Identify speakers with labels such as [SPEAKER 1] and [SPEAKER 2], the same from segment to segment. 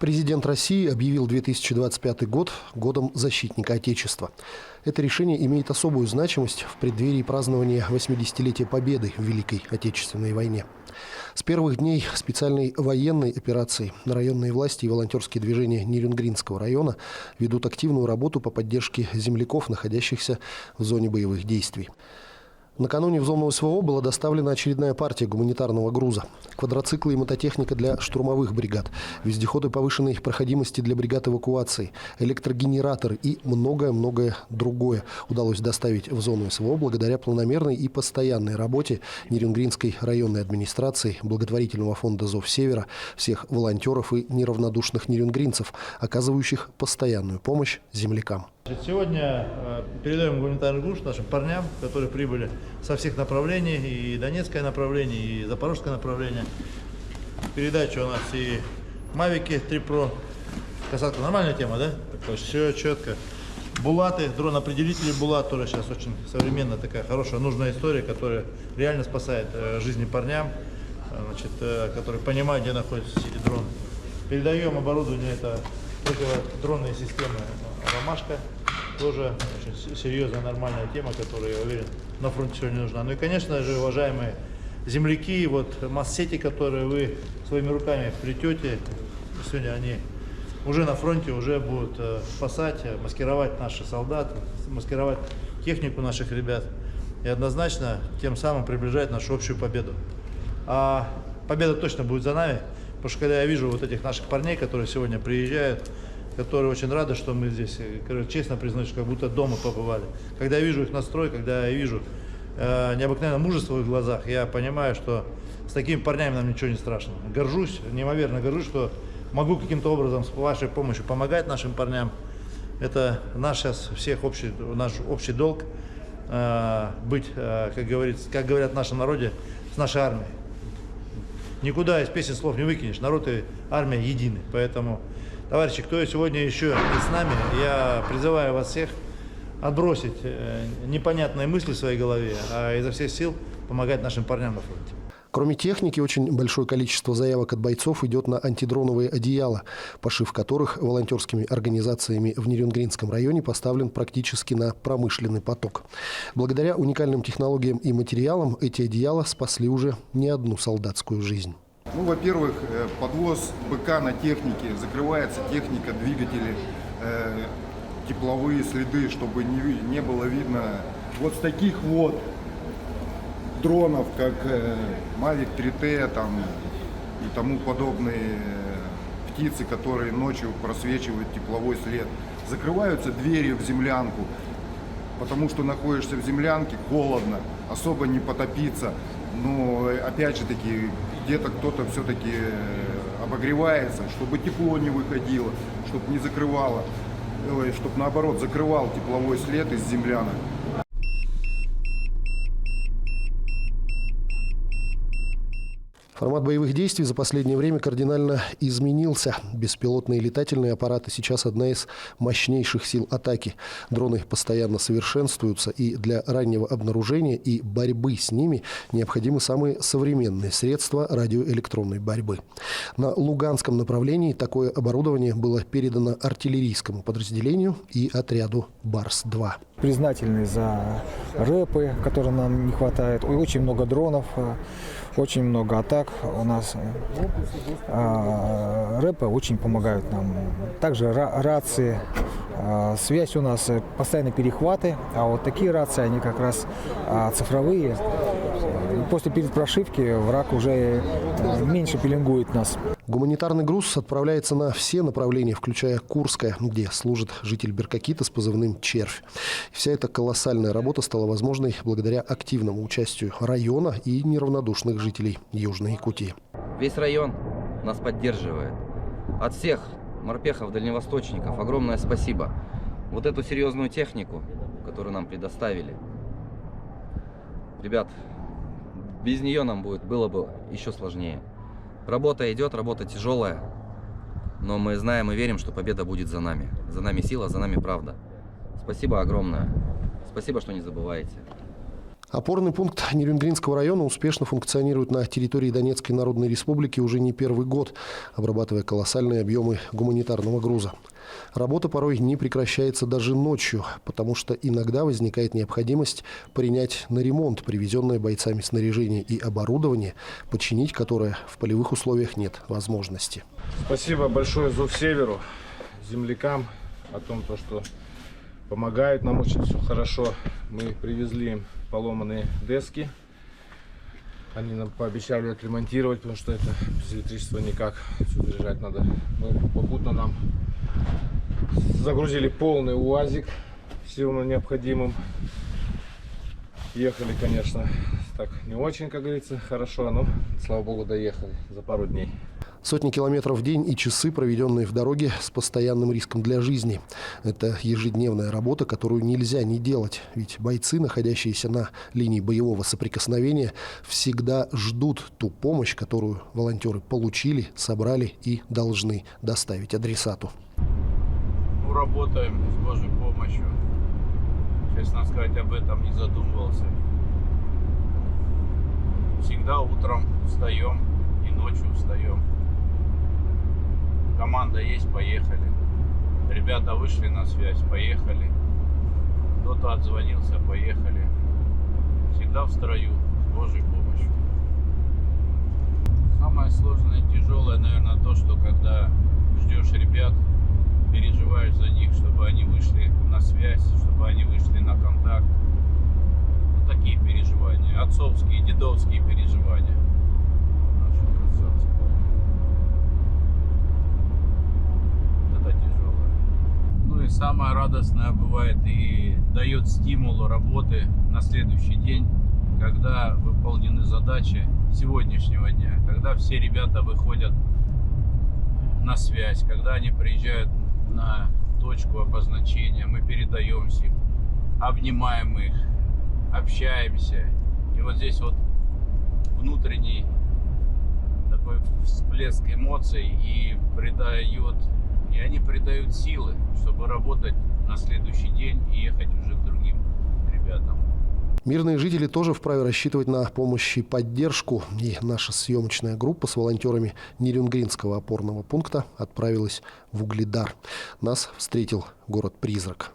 [SPEAKER 1] Президент России объявил 2025 год годом защитника Отечества. Это решение имеет особую значимость в преддверии празднования 80-летия Победы в Великой Отечественной войне. С первых дней специальной военной операции районные власти и волонтерские движения Нерюнгринского района ведут активную работу по поддержке земляков, находящихся в зоне боевых действий. Накануне в зону СВО была доставлена очередная партия гуманитарного груза. Квадроциклы и мототехника для штурмовых бригад, вездеходы повышенной проходимости для бригад эвакуации, электрогенераторы и многое-многое другое удалось доставить в зону СВО благодаря планомерной и постоянной работе Нерюнгринской районной администрации, благотворительного фонда «Зов Севера», всех волонтеров и неравнодушных нерюнгринцев, оказывающих постоянную помощь землякам.
[SPEAKER 2] Сегодня передаем гуманитарный груз нашим парням, которые прибыли со всех направлений, и Донецкое направление, и Запорожское направление. Передача у нас и Мавики 3 Pro. Касатка нормальная тема, да? Все четко. Булаты, дрон-определители Булат, тоже сейчас очень современная, такая хорошая, нужная история, которая реально спасает жизни парням, значит, которые понимают, где находится сети-дрон. Передаем оборудование, это противодронные системы «Ромашка». Тоже очень серьезная, нормальная тема, которая, я уверен, на фронте сегодня нужна. Ну и, конечно же, уважаемые земляки, вот масс-сети, которые вы своими руками плетете, сегодня они уже на фронте, уже будут спасать, маскировать наших солдат, маскировать технику наших ребят и однозначно тем самым приближать нашу общую победу. А победа точно будет за нами, потому что когда я вижу вот этих наших парней, которые сегодня приезжают, которые очень рады, что мы здесь, честно признаюсь, как будто дома побывали. Когда я вижу их настрой, когда я вижу необыкновенное мужество в их глазах, я понимаю, что с такими парнями нам ничего не страшно. Горжусь, неимоверно горжусь, что могу каким-то образом с вашей помощью помогать нашим парням. Это наш сейчас всех наш общий долг быть, как говорят в нашем народе, с нашей армией. Никуда из песен слов не выкинешь. Народ и армия едины. Поэтому, товарищи, кто сегодня еще не с нами, я призываю вас всех отбросить непонятные мысли в своей голове, а изо всех сил помогать нашим парням на фронте.
[SPEAKER 1] Кроме техники, очень большое количество заявок от бойцов идет на антидроновые одеяла, пошив которых волонтерскими организациями в Нерюнгринском районе поставлен практически на промышленный поток. Благодаря уникальным технологиям и материалам эти одеяла спасли уже не одну солдатскую жизнь.
[SPEAKER 3] Ну, во-первых, подвоз БК на технике, закрывается техника, двигатели, тепловые следы, чтобы не было видно вот с таких вот дронов, как Mavic 3T там, и тому подобные птицы, которые ночью просвечивают тепловой след. Закрываются двери в землянку, потому что находишься в землянке, холодно, особо не потопиться. Но опять же таки, где-то кто-то все-таки обогревается, чтобы тепло не выходило, чтобы не закрывало, чтобы наоборот закрывал тепловой след из землянок.
[SPEAKER 1] Формат боевых действий за последнее время кардинально изменился. Беспилотные летательные аппараты сейчас одна из мощнейших сил атаки. Дроны постоянно совершенствуются, и для раннего обнаружения и борьбы с ними необходимы самые современные средства радиоэлектронной борьбы. На Луганском направлении такое оборудование было передано артиллерийскому подразделению и отряду «Барс-2».
[SPEAKER 4] Признательны за рэпы, которым нам не хватает. Очень много дронов, очень много атак у нас. Рэпы очень помогают нам. Также рации, связь у нас, постоянно перехваты. А вот такие рации, они как раз цифровые. После перепрошивки враг уже меньше пеленгует нас.
[SPEAKER 1] Гуманитарный груз отправляется на все направления, включая Курское, где служит житель Беркакита с позывным «Червь». Вся эта колоссальная работа стала возможной благодаря активному участию района и неравнодушных жителей Южной Якутии.
[SPEAKER 5] Весь район нас поддерживает. От всех морпехов, дальневосточников огромное спасибо. Вот эту серьезную технику, которую нам предоставили, ребят, без нее нам было бы еще сложнее. Работа идет, работа тяжелая, но мы знаем и верим, что победа будет за нами. За нами сила, за нами правда. Спасибо огромное. Спасибо, что не забываете.
[SPEAKER 1] Опорный пункт Нерюнгринского района успешно функционирует на территории Донецкой Народной Республики уже не первый год, обрабатывая колоссальные объемы гуманитарного груза. Работа порой не прекращается даже ночью, потому что иногда возникает необходимость принять на ремонт привезенное бойцами снаряжение и оборудование, починить которое в полевых условиях нет возможности.
[SPEAKER 6] Спасибо большое Зовсеверу, землякам о том, что помогают нам очень все хорошо. Мы привезли им поломанные дески. Они нам пообещали отремонтировать, потому что это без электричества никак. Все заряжать надо. Мы попутно нам загрузили полный УАЗик всем необходимым. Ехали, конечно, так не очень, как говорится, хорошо, но, слава богу, доехали за пару дней.
[SPEAKER 1] Сотни километров в день и часы, проведенные в дороге с постоянным риском для жизни. Это ежедневная работа, которую нельзя не делать. Ведь бойцы, находящиеся на линии боевого соприкосновения, всегда ждут ту помощь, которую волонтеры получили, собрали и должны доставить адресату.
[SPEAKER 7] Работаем с Божьей помощью. Честно сказать, об этом не задумывался. Всегда утром встаем и ночью встаем. Команда есть, поехали. Ребята вышли на связь, поехали. Кто-то отзвонился, поехали. Всегда в строю, с Божьей помощью. Самое сложное и тяжелое, наверное, то, что когда ждешь ребят, переживаешь за них, чтобы они вышли на связь, чтобы они вышли на контакт. Вот такие переживания, отцовские, дедовские переживания. Это тяжелое. Ну и самое радостное бывает и дает стимул работы на следующий день, когда выполнены задачи сегодняшнего дня, когда все ребята выходят на связь, когда они приезжают на точку обозначения, мы передаемся им, обнимаем их, общаемся. И вот здесь вот внутренний такой всплеск эмоций и они придают силы, чтобы работать на следующий день и ехать уже к другим ребятам.
[SPEAKER 1] Мирные жители тоже вправе рассчитывать на помощь и поддержку. И наша съемочная группа с волонтерами Нерюнгринского опорного пункта отправилась в Угледар. Нас встретил город-призрак.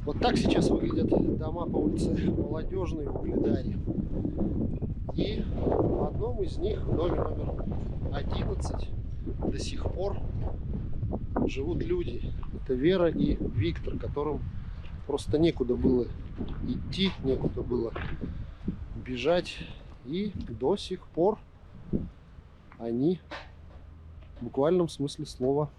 [SPEAKER 1] Вот так сейчас выглядят дома по улице Молодежной в Угледаре. И в одном из них, в доме номер 11, до сих пор живут люди. Это Вера и Виктор, которым просто некуда было идти, некуда было бежать. И до сих пор они в буквальном смысле слова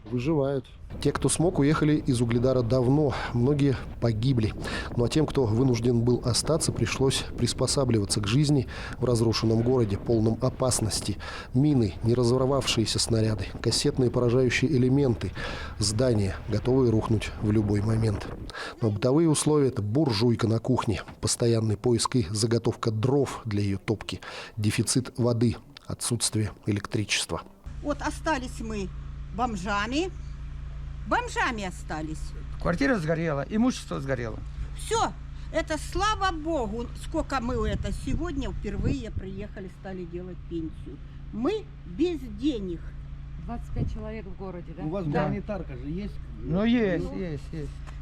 [SPEAKER 1] выживают. Те, кто смог, уехали из Угледара давно. Многие погибли. Ну а тем, кто вынужден был остаться, пришлось приспосабливаться к жизни в разрушенном городе, полном опасности. Мины, неразорвавшиеся снаряды, кассетные поражающие элементы, здания, готовые рухнуть в любой момент. Но бытовые условия – это буржуйка на кухне, постоянный поиск и заготовка дров для ее топки, дефицит воды, отсутствие электричества.
[SPEAKER 8] Вот остались мы бомжами остались.
[SPEAKER 9] Квартира сгорела, имущество сгорело.
[SPEAKER 8] Все, это слава Богу, сколько мы это сегодня впервые приехали, стали делать пенсию. Мы без денег.
[SPEAKER 10] 25 человек в городе, да?
[SPEAKER 11] У вас гуманитарка же есть?
[SPEAKER 9] Ну, есть.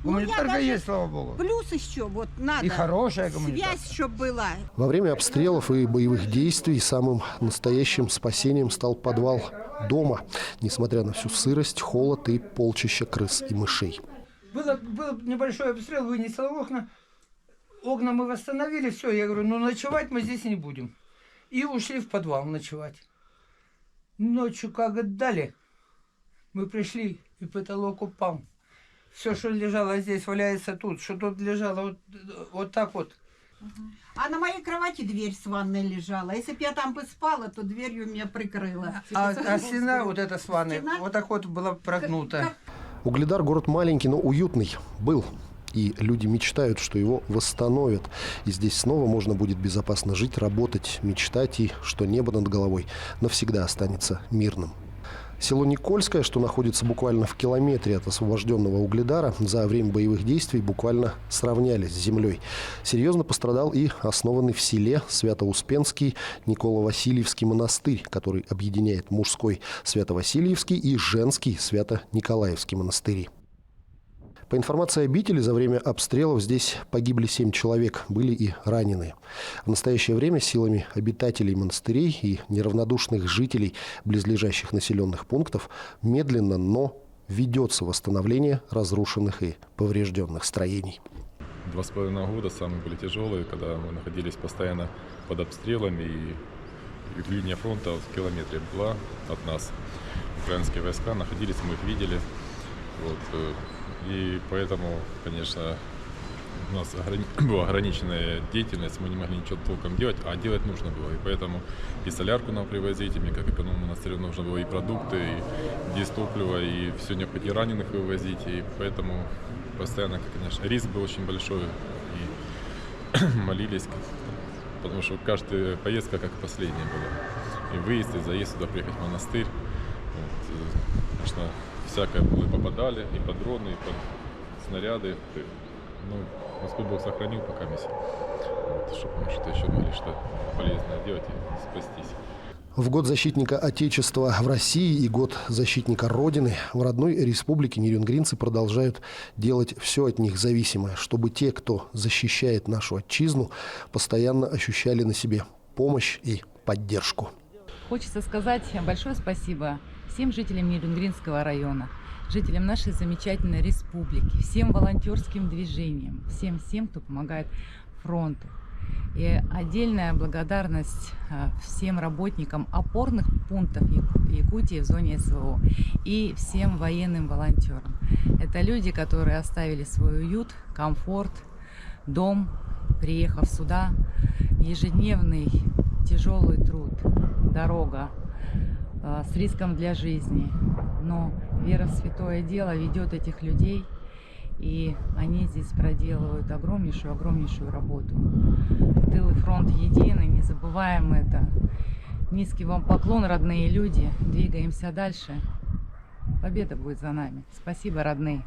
[SPEAKER 9] Гуманитарка есть, слава богу.
[SPEAKER 8] Плюс еще вот надо.
[SPEAKER 9] И хорошая гуманитарка.
[SPEAKER 8] Связь, чтобы была.
[SPEAKER 1] Во время обстрелов и боевых действий самым настоящим спасением стал подвал дома, несмотря на всю сырость, холод и полчища крыс и мышей.
[SPEAKER 9] Был небольшой обстрел, вынесло окна. Окна мы восстановили, все. Я говорю, ночевать мы здесь не будем. И ушли в подвал ночевать. Ночью как отдали, мы пришли, и потолок упал. Все, что лежало здесь, валяется тут. Что тут лежало, вот так вот.
[SPEAKER 8] А на моей кровати дверь с ванной лежала. Если бы я там бы спала, то дверью меня прикрыла.
[SPEAKER 9] А стена вот эта с ванной, вот так вот была прогнута.
[SPEAKER 1] Угледар – город маленький, но уютный. Был. И люди мечтают, что его восстановят. И здесь снова можно будет безопасно жить, работать, мечтать, и что небо над головой навсегда останется мирным. Село Никольское, что находится буквально в километре от освобожденного Угледара, за время боевых действий буквально сравнялись с землей. Серьезно пострадал и основанный в селе Свято-Успенский Николо-Васильевский монастырь, который объединяет мужской Свято-Васильевский и женский Свято-Николаевский монастыри. По информации обители, за время обстрелов здесь погибли 7 человек, были и раненые. В настоящее время силами обитателей монастырей и неравнодушных жителей близлежащих населенных пунктов медленно, но ведется восстановление разрушенных и поврежденных строений.
[SPEAKER 11] 2,5 года самые были тяжелые, когда мы находились постоянно под обстрелами, и линия фронта в километре была от нас. Украинские войска находились, мы их видели. И поэтому, конечно, у нас была ограниченная деятельность, мы не могли ничего толком делать, а делать нужно было. И поэтому и солярку нам привозить, и мне как эконом-монастырю нужно было и продукты, и дистопливо, и все необходимое, раненых вывозить. И поэтому постоянно, конечно, риск был очень большой. И молились, потому что каждая поездка как последняя была. И выезд, и заезд сюда приехать в монастырь. Конечно, всякое было, и попадали, и под дроны, и под снаряды. Ну, Господь Бог сохранил пока чтобы мы что-то еще могли что полезное делать и спастись.
[SPEAKER 1] В год защитника Отечества в России и год защитника Родины в родной республике нерюнгринцы продолжают делать все от них зависимое, чтобы те, кто защищает нашу отчизну, постоянно ощущали на себе помощь и поддержку.
[SPEAKER 10] Хочется сказать большое спасибо всем жителям Нерюнгринского района, жителям нашей замечательной республики, всем волонтерским движениям, всем, кто помогает фронту. И отдельная благодарность всем работникам опорных пунктов Якутии в зоне СВО и всем военным волонтерам. Это люди, которые оставили свой уют, комфорт, дом, приехав сюда, ежедневный тяжелый труд, дорога с риском для жизни. Но вера в святое дело ведет этих людей, и они здесь проделывают огромнейшую работу. Тыл и фронт едины, не забываем это. Низкий вам поклон, родные люди. Двигаемся дальше. Победа будет за нами. Спасибо, родные.